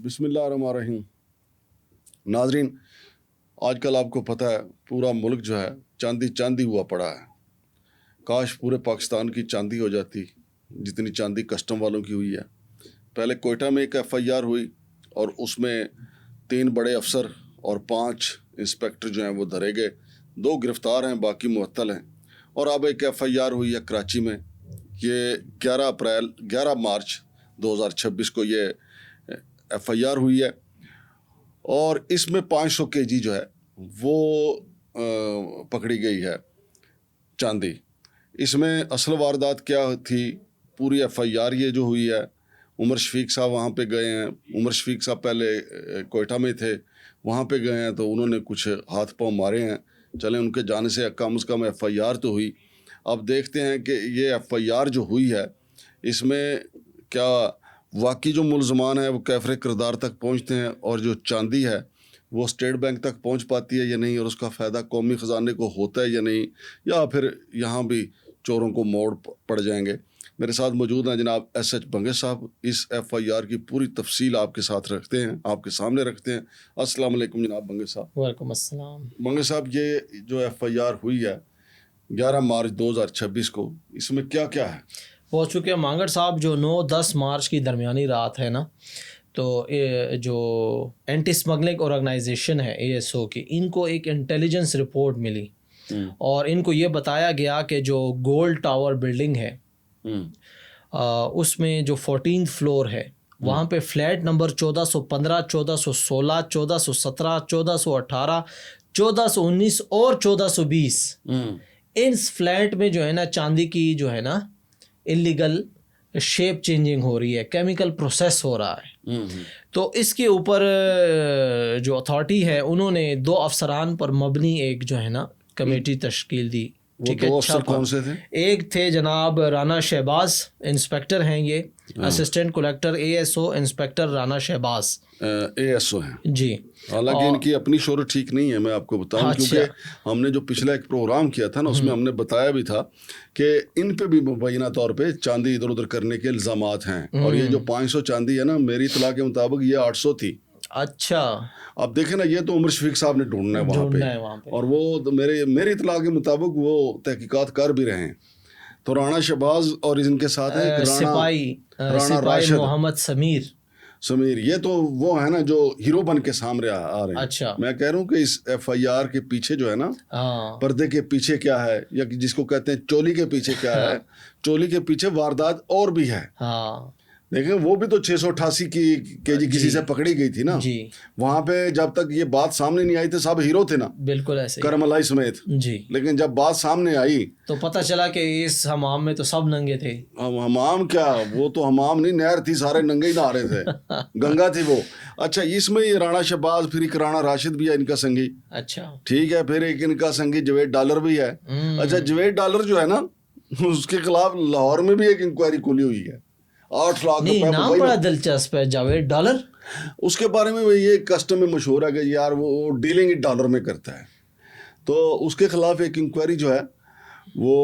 بسم اللہ الرحمن الرحیم. ناظرین، آج کل آپ کو پتہ ہے پورا ملک جو ہے چاندی چاندی ہوا پڑا ہے. کاش پورے پاکستان کی چاندی ہو جاتی جتنی چاندی کسٹم والوں کی ہوئی ہے. پہلے کوئٹہ میں ایک FIR ہوئی اور اس میں 3 بڑے افسر اور 5 انسپیکٹر جو ہیں وہ دھرے گئے. 2 گرفتار ہیں، باقی معطل ہیں. اور اب ایک FIR ہوئی ہے کراچی میں. یہ 11 مارچ 2026 کو یہ FIR ہوئی ہے اور اس میں 500 kg جو ہے وہ پکڑی گئی ہے چاندی. اس میں اصل واردات کیا تھی؟ پوری FIR یہ جو ہوئی ہے، عمر شفیق صاحب وہاں پہ گئے ہیں. عمر شفیق صاحب پہلے کوئٹہ میں تھے، وہاں پہ گئے ہیں تو انہوں نے کچھ ہاتھ پاؤں مارے ہیں. چلیں، ان کے جانے سے کم از کم FIR تو ہوئی. اب دیکھتے ہیں کہ یہ FIR جو ہوئی ہے اس میں کیا واقعی جو ملزمان ہیں وہ کیفر کردار تک پہنچتے ہیں اور جو چاندی ہے وہ اسٹیٹ بینک تک پہنچ پاتی ہے یا نہیں، اور اس کا فائدہ قومی خزانے کو ہوتا ہے یا نہیں، یا پھر یہاں بھی چوروں کو موڑ پڑ جائیں گے. میرے ساتھ موجود ہیں جناب SH بنگش صاحب. اس FIR کی پوری تفصیل آپ کے ساتھ رکھتے ہیں، آپ کے سامنے رکھتے ہیں. السلام علیکم جناب بنگش صاحب. وعلیکم السلام. بنگش صاحب، یہ جو FIR ہوئی ہے 11 مارچ 2026 کو، اس میں کیا کیا ہے؟ پہنچ چکے ہیں مانگڑ صاحب. جو 9-10 مارچ کی درمیانی رات ہے نا، تو جو اینٹی اسمگلنگ آرگنائزیشن ہے ASO کی، ان کو ایک انٹیلیجنس رپورٹ ملی اور ان کو یہ بتایا گیا کہ جو گولڈ ٹاور بلڈنگ ہے اس میں جو 14th فلور ہے وہاں پہ فلیٹ نمبر 1415 1416 1417 1418 1419 اور 1420 ان فلیٹ میں جو ہے نا چاندی کی جو ہے نا اللیگل شیپ چینجنگ ہو رہی ہے، کیمیکل پروسیس ہو رہا ہے. تو اس کے اوپر جو اتھارٹی ہے انہوں نے 2 افسران پر مبنی ایک جو ہے نا کمیٹی تشکیل دی. وہ 2 افسر کون سے تھے؟ ایک تھے جناب رانا شہباز، انسپیکٹر ہیں یہ، assistant collector ASO inspector Rana Shahbaz ASO ہیں جی. حالانکہ ان کی اپنی شہرت ٹھیک نہیں ہے، میں آپ کو بتاؤں، کیونکہ ہم نے جو پچھلا ایک پروگرام کیا تھا نا اس میں ہم نے بتایا بھی تھا کہ ان پہ بھی مبینہ طور پہ چاندی ادھر ادھر کرنے کے الزامات ہیں. اور یہ جو 500 چاندی ہے نا، میری اطلاع کے مطابق یہ 800 تھی. اچھا، اب دیکھیں نا، یہ تو عمر شفیق صاحب نے ڈھونڈنا ہے وہاں پہ، اور وہ میری اطلاع کے مطابق وہ تحقیقات کر بھی رہے ہیں. تو رانا شہباز اور ان کے ساتھ ہیں رانا راشد محمد سمیر. یہ تو وہ ہے نا جو ہیرو بن کے سامنے آ رہے ہیں. اچھا، میں کہہ رہا ہوں کہ اس FIR کے پیچھے جو ہے نا، پردے کے پیچھے کیا ہے، یا جس کو کہتے ہیں چولی کے پیچھے کیا ہے، چولی کے پیچھے واردات اور بھی ہے. دیکھیں، وہ بھی تو 688 kg کسی سے پکڑی گئی تھی نا. وہاں پہ جب تک یہ بات سامنے نہیں آئی تھی سب ہیرو تھے نا، بالکل ایسے کرملائی سمیت. لیکن جب بات سامنے آئی تو پتہ چلا کہ اس حمام میں تو سب ننگے تھے. حمام کیا، وہ تو حمام نہیں، نہر تھی، سارے ننگے ہی نہا رہے تھے، گنگا تھی وہ. اچھا، اس میں یہ رانا شہباز، پھر ایک رانا راشد بھی ہے ان کا سنگی. اچھا، ٹھیک ہے. پھر ایک ان کا سنگی جوید ڈالر بھی ہے. اچھا، جوید ڈالر جو ہے نا، اس کے خلاف لاہور میں بھی ایک انکوائری کھلی ہوئی ہے. 8 لاکھ روپے. نام بڑا دلچسپ ہے، جاوید ڈالر. اس کے بارے میں یہ کسٹم میں مشہور ہے کہ یار وہ ڈیلنگ ڈالر میں کرتا ہے. تو اس کے خلاف ایک انکوائری جو ہے وہ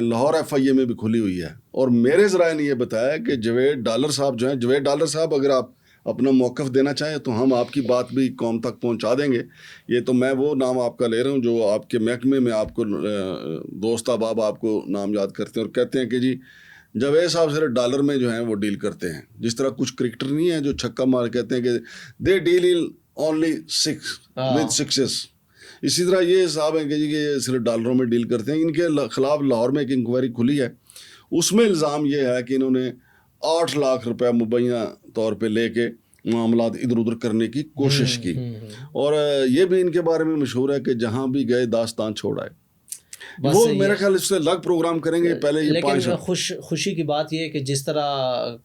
لاہور FIA میں بھی کھلی ہوئی ہے. اور میرے ذرائع نے یہ بتایا کہ جوید ڈالر صاحب جو ہیں، جوید ڈالر صاحب اگر آپ اپنا موقف دینا چاہیں تو ہم آپ کی بات بھی قوم تک پہنچا دیں گے. یہ تو میں وہ نام آپ کا لے رہا ہوں جو آپ کے محکمے میں آپ کو دوست احباب آپ کو نام یاد کرتے ہیں اور کہتے ہیں کہ جی جاوید صاحب صرف ڈالر میں جو ہیں وہ ڈیل کرتے ہیں. جس طرح کچھ کرکٹر نہیں ہیں جو چھکا مار کہتے ہیں کہ they deal in only 6 with 6s. اسی طرح یہ صاحب ہیں کہ جی کہ صرف ڈالروں میں ڈیل کرتے ہیں. ان کے خلاف لاہور میں ایک انکوائری کھلی ہے. اس میں الزام یہ ہے کہ انہوں نے 8 لاکھ روپے مبینہ طور پہ لے کے معاملات ادھر ادھر کرنے کی کوشش کی. اور یہ بھی ان کے بارے میں مشہور ہے کہ جہاں بھی گئے داستان چھوڑ آئے. وہ میرے خیال اس سے الگ پروگرام کریں گے. پہلے یہ لیکن خوشی کی بات یہ ہے کہ جس طرح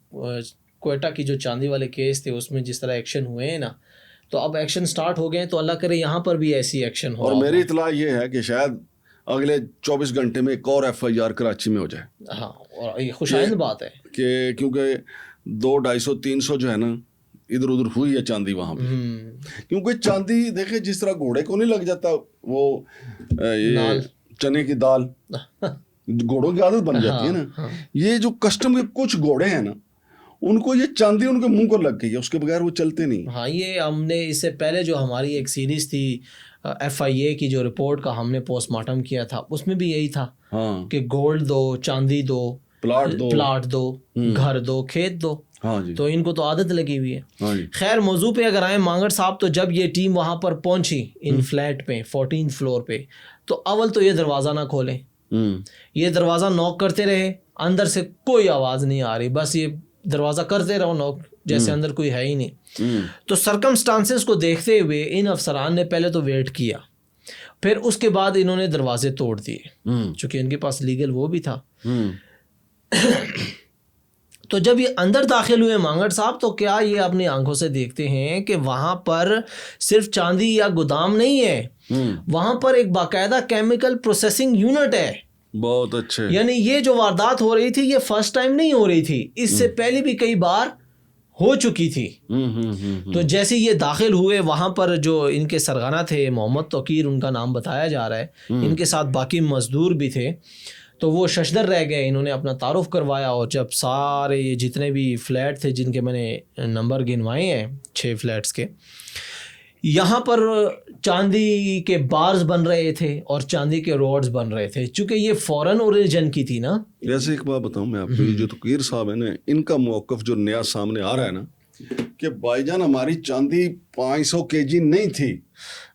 کوئٹہ کی جو چاندی والے کیس تھے اس میں جس طرح ایکشن ہوئے ہیں نا، تو اب ایکشن سٹارٹ ہو گئے ہیں، تو اللہ کرے یہاں پر بھی ایسی ایکشن ہو. اور میری اطلاع یہ ہے کہ شاید اگلے 24 گھنٹے میں ایک اور FIR کراچی میں ہو جائے. ہاں، اور یہ خوشائند بات ہے کہ کیونکہ 200 250 300 جو ہے نا ادھر ادھر ہوئی ہے چاندی وہاں پہ. کیونکہ چاندی دیکھیں جس طرح گھوڑے کو نہیں لگ جاتا وہ چنے کی دال، گھوڑوں کی عادت بن جاتی ہے نا. یہ جو کسٹم کے کچھ گھوڑے ہیں نا ان کو یہ چاندی ان کے منہ کو لگ گئی ہے, اس کے بغیر وہ چلتے نہیں. ہاں یہ ہم نے اس سے پہلے جو ہماری ایک سیریز تھی FIA کی جو رپورٹ کا ہم نے پوسٹ مارٹم کیا تھا, اس میں بھی یہی تھا ہاں کہ گولڈ دو, چاندی دو, پلاٹ دو, گھر دو, کھیت دو. ہاں جی تو ان کو تو عادت لگی ہوئی ہے. ہاں جی. خیر موضوع پہ اگر آئیں مانگڑ صاحب, تو جب یہ ٹیم وہاں پر پہنچی ان فلیٹ پہ 14th فلور پہ, تو اول تو یہ دروازہ نہ کھولیں, یہ دروازہ نوک کرتے رہے, اندر سے کوئی آواز نہیں آ رہی, بس یہ دروازہ کرتے رہو نوک جیسے اندر کوئی ہے ہی نہیں. تو سرکمسٹانسز کو دیکھتے ہوئے ان افسران نے پہلے تو ویٹ کیا, پھر اس کے بعد انہوں نے دروازے توڑ دیے, چونکہ ان کے پاس لیگل وہ بھی تھا. تو جب یہ اندر داخل ہوئے مانگڑ صاحب, تو کیا یہ اپنی آنکھوں سے دیکھتے ہیں کہ وہاں پر صرف چاندی یا گودام نہیں ہے, وہاں پر ایک باقاعدہ کیمیکل پروسیسنگ یونٹ ہے. بہت اچھے. یعنی یہ جو واردات ہو رہی تھی یہ فرسٹ ٹائم نہیں ہو رہی تھی, اس سے پہلے بھی کئی بار ہو چکی تھی. تو جیسے یہ داخل ہوئے, وہاں پر جو ان کے سرغنہ تھے محمد توقیر, ان کا نام بتایا جا رہا ہے, ان کے ساتھ باقی مزدور بھی تھے, تو وہ ششدر رہ گئے. انہوں نے اپنا تعارف کروایا, اور جب سارے یہ جتنے بھی فلیٹ تھے جن کے میں نے نمبر گنوائے ہیں 6 فلیٹس کے, یہاں پر چاندی کے بارز بن رہے تھے اور چاندی کے روڈز بن رہے تھے, چونکہ یہ فورن اوریجن کی تھی نا. جیسے ایک بات بتاؤں میں آپ کو, یہ جو توقیر صاحب ہیں نا, ان کا موقف جو نیا سامنے آ رہا ہے نا, کہ بھائی جان ہماری چاندی 500 kg نہیں تھی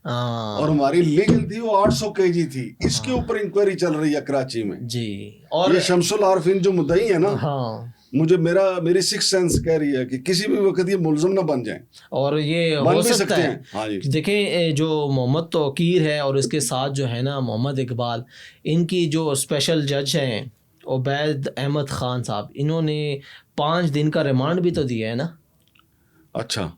اور ہماری لیگل تھی وہ 800 kg تھی, اس کے اوپر انکوائری چل رہی ہے کراچی میں جی. اور یہ شمس العارفین جو مدعی ہے نا, ہاں مجھے میری سکس سینس کہہ رہی ہے کہ کسی بھی وقت یہ ملزم نہ بن جائیں, اور یہ بن ہو بھی سکتا سکتے ہے. ہیں. ہاں جی. دیکھیں جو محمد توقیر ہے اور اس کے ساتھ جو ہے نا محمد اقبال, ان کی جو اسپیشل جج ہیں عبید احمد خان صاحب, انہوں نے 5 دن کا ریمانڈ بھی تو دیا ہے نا. اچھا.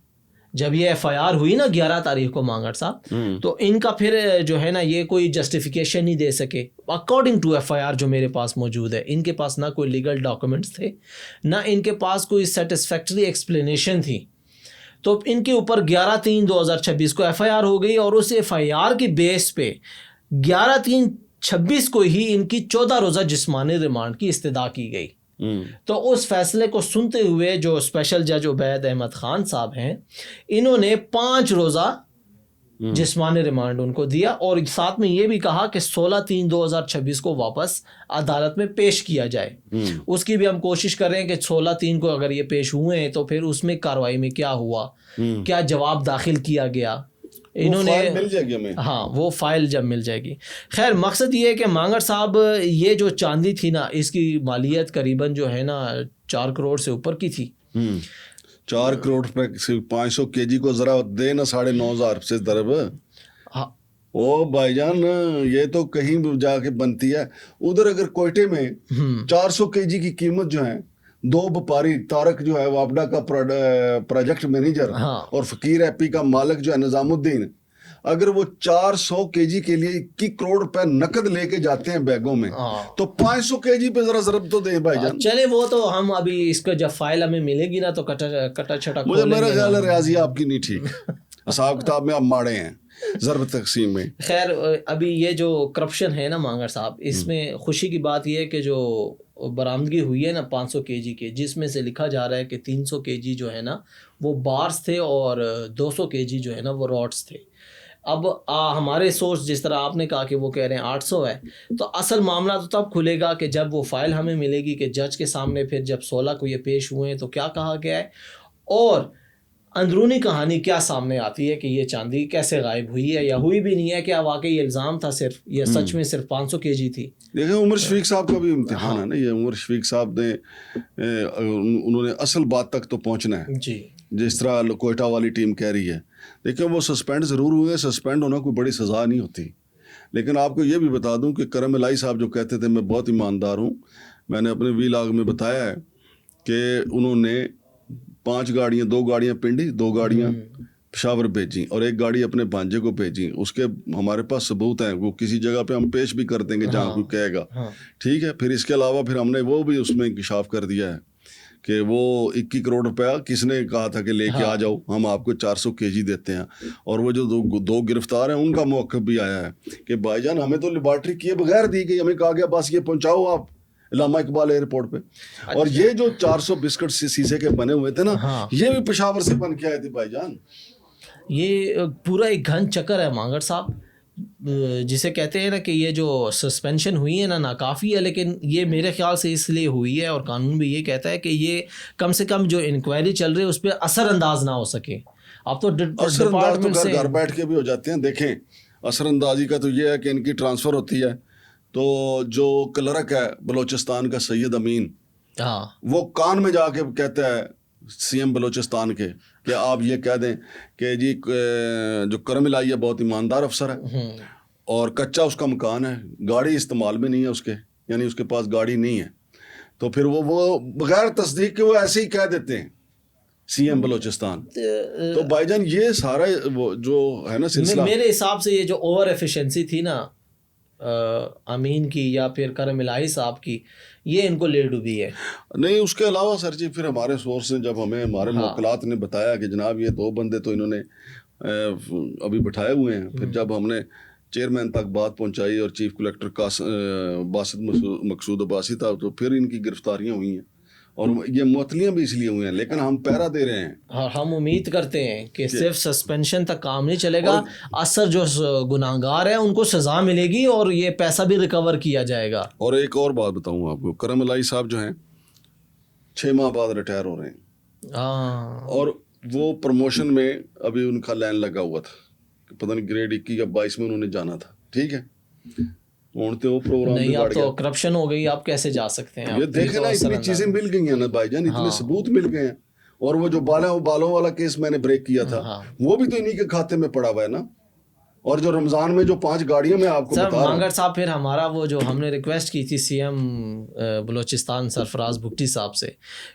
جب یہ FIR ہوئی نا 11 تاریخ کو مانگڑ صاحب, تو ان کا پھر جو ہے نا یہ کوئی جسٹیفیکیشن نہیں دے سکے اکارڈنگ ٹو FIR جو میرے پاس موجود ہے. ان کے پاس نہ کوئی لیگل ڈاکومنٹس تھے, نہ ان کے پاس کوئی سیٹسفیکٹری ایکسپلینیشن تھی. تو ان کے اوپر 11/3/2026 کو FIR ہو گئی, اور اس FIR کی بیس پہ 11/3/26 کو ہی ان کی 14 روزہ جسمانی ریمانڈ کی استدعا کی گئی. تو اس فیصلے کو سنتے ہوئے جو اسپیشل جج عبید احمد خان صاحب ہیں, انہوں نے 5 روزہ جسمانی ریمانڈ ان کو دیا, اور ساتھ میں یہ بھی کہا کہ 16/3/2026 کو واپس عدالت میں پیش کیا جائے. اس کی بھی ہم کوشش کر رہے ہیں کہ 16/3 کو اگر یہ پیش ہوئے ہیں تو پھر اس میں کارروائی میں کیا ہوا, کیا جواب داخل کیا گیا, انہوں نے مل جائے گی ہمیں. ہاں وہ فائل جب مل جائے گی. خیر مقصد یہ ہے کہ مانگڑ صاحب یہ جو چاندی تھی نا, اس کی مالیت قریباً جو ہے نا 4 کروڑ سے اوپر کی تھی. 4 کروڑ روپے 500 kg کو ذرا دے نا 9,500 سے ضرب. او بھائی جان یہ تو کہیں جا کے بنتی ہے. ادھر اگر کوئٹے میں 400 kg کی قیمت جو ہے, 2 وپاری طارق جو ہے واپڈا کا پروجیکٹ مینیجر, اور فقیر ایپی کا مالک جو ہے نظام الدین, اگر وہ 400 kg کے لیے 21 کروڑ روپے نقد لے کے جاتے ہیں بیگوں میں, تو 500 kg پہ ذرا ضرب تو دیں بھائی جان. چلے وہ تو ہم ابھی اس کا جب فائل ہمیں ملے گی نا تو کٹا چھٹا مجھے میرا خیال ہے ریاضی آپ کی نہیں ٹھیک, حساب کتاب میں آپ ماڑے ہیں ضرب تقسیم میں. خیر ابھی یہ جو کرپشن ہے نا مانگڑ صاحب, اس میں خوشی کی بات یہ ہے کہ جو برآمدگی ہوئی ہے نا 500 kg کے, جس میں سے لکھا جا رہا ہے کہ 300 kg جو ہے نا وہ بارز تھے اور 200 kg جو ہے نا وہ راڈس تھے. اب ہمارے سورس جس طرح آپ نے کہا کہ وہ کہہ رہے ہیں 800 ہے, تو اصل معاملہ تو تب کھلے گا کہ جب وہ فائل ہمیں ملے گی کہ جج کے سامنے پھر جب 16 کو یہ پیش ہوئے ہیں تو کیا کہا گیا ہے, اور اندرونی کہانی کیا سامنے آتی ہے کہ یہ چاندی کیسے غائب ہوئی ہے یا ہوئی بھی نہیں ہے, کیا واقعی الزام تھا صرف, یہ سچ میں صرف 500 kg تھی. دیکھیں عمر شفیق صاحب کا بھی امتحان ہے نا, یہ عمر شفیق صاحب نے انہوں نے اصل بات تک تو پہنچنا ہے. جی جس طرح کوئٹہ والی ٹیم کہہ رہی ہے, دیکھیں وہ سسپینڈ ضرور ہوئے, سسپینڈ ہونا کوئی بڑی سزا نہیں ہوتی. لیکن آپ کو یہ بھی بتا دوں کہ کرم الہی صاحب جو کہتے تھے میں بہت ایماندار ہوں, میں نے اپنے ویلاگ میں بتایا ہے کہ انہوں نے 5 گاڑیاں, 2 گاڑیاں پنڈی, 2 گاڑیاں پشاور بھیجیں اور 1 گاڑی اپنے بھانجے کو بھیجیں. اس کے ہمارے پاس ثبوت ہیں, وہ کسی جگہ پہ ہم پیش بھی کر دیں گے جہاں کوئی کہے گا, ٹھیک ہے. پھر اس کے علاوہ پھر ہم نے وہ بھی اس میں انکشاف کر دیا ہے کہ وہ 21 کروڑ روپیہ کس نے کہا تھا کہ لے کے آ جاؤ, ہم آپ کو 400 kg دیتے ہیں. اور وہ جو 2 گرفتار ہیں ان کا موقف بھی آیا ہے کہ بھائی جان ہمیں تو لیبارٹری کیے بغیر دی گئی, ہمیں کہا گیا بس یہ پہنچاؤ آپ, علامہ اقبال ایئرپورٹ پہ. اور یہ جو 400 بسکٹ شیشے کے بنے ہوئے تھے نا, یہ بھی پشاور سے بن کے آئے تھے بھائی جان. یہ پورا ایک گھن چکر ہے مانگڑ صاحب, جسے کہتے ہیں نا کہ یہ جو سسپینشن ہوئی ہے نا ناکافی ہے, لیکن یہ میرے خیال سے اس لیے ہوئی ہے, اور قانون بھی یہ کہتا ہے کہ یہ کم سے کم جو انکوائری چل رہی ہے اس پہ اثر انداز نہ ہو سکے. اب تو اثر انداز تو ڈپارٹمنٹ سے گھر بیٹھ کے بھی ہو جاتے ہیں. دیکھیں اثر اندازی کا تو یہ ہے کہ ان کی ٹرانسفر ہوتی ہے, تو جو کلرک ہے بلوچستان کا سید امین, ہاں وہ کان میں جا کے کہتا ہے سی ایم بلوچستان کے کہ آپ یہ کہہ دیں کہ جی جو کرم الہی ہے بہت ایماندار افسر ہے, اور کچا اس کا مکان ہے, گاڑی استعمال میں نہیں ہے اس کے, یعنی اس کے پاس گاڑی نہیں ہے, تو پھر وہ بغیر تصدیق کے وہ ایسے ہی کہہ دیتے ہیں سی ایم بلوچستان. تو بھائی جان یہ سارا وہ جو ہے نا سلسلہ, میرے حساب سے یہ جو اوور ایفیشنسی تھی نا امین کی یا پھر کرم الہی صاحب کی, یہ ان کو لے ڈوبی ہے. نہیں اس کے علاوہ سر جی پھر ہمارے سورس نے جب ہمیں ہمارے موکلات نے بتایا کہ جناب یہ 2 بندے تو انہوں نے ابھی بٹھائے ہوئے ہیں, پھر جب ہم نے چیئرمین تک بات پہنچائی اور چیف کلیکٹر کا باسط مقصود عباسی تھا, تو پھر ان کی گرفتاریاں ہوئی ہیں, اور یہ معطلیاں بھی اس لیے ہوئی ہیں, لیکن ہم پیرا دے رہے ہیں. اور ہم امید کرتے ہیں کہ صرف سسپینشن تک کام نہیں چلے گا, اثر جو گناہگار ہیں ان کو سزا ملے گی اور یہ پیسہ بھی ریکور کیا جائے گا. اور ایک اور بات بتاؤں آپ کو, کرم الہی صاحب جو ہیں 6 ماہ بعد ریٹائر ہو رہے ہیں, اور وہ پروموشن میں ابھی ان کا لائن لگا ہوا تھا, پتہ نہیں گریڈ 21 یا 22 میں انہوں نے جانا تھا, ٹھیک ہے, وہ پروگرام نہیں, بھی اب بڑھ تو گیا. کرپشن ہو گئی, آپ کیسے جا سکتے ہیں؟ یہ دیکھیں نا اتنی چیزیں مل گئی ہیں نا بھائی جان, اتنے ثبوت مل گئے ہیں, اور وہ جو بالوں والا کیس میں نے بریک کیا تھا وہ بھی تو انہی کے کھاتے میں پڑا ہوا ہے نا, اور جو رمضان میں جو 5 گاڑیاں میں آپ کو بتا رہا ہوں. مانگڑ صاحب پھر ہمارا وہ جو ہم نے ریکویسٹ کی تھی سی ایم بلوچستان سرفراز بھٹی صاحب سے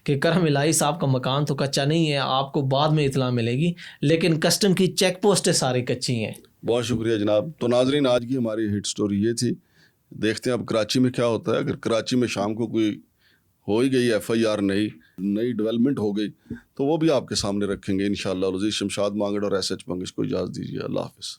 کہ کرم الہی صاحب کا مکان تو کچا نہیں ہے, آپ کو بعد میں اطلاع ملے گی, لیکن کسٹم کی چیک پوسٹیں ساری کچی ہیں. بہت شکریہ جناب. تو ناظرین آج کی ہماری ہٹ سٹوری یہ تھی, دیکھتے ہیں اب کراچی میں کیا ہوتا ہے. اگر کراچی میں شام کو کوئی ہو ہی گئی FIR نئی ڈیولپمنٹ ہو گئی تو وہ بھی آپ کے سامنے رکھیں گے انشاءاللہ. عزیز شمشاد مانگڑ اور SH بنگش کو اجازت دیجیے. اللہ حافظ.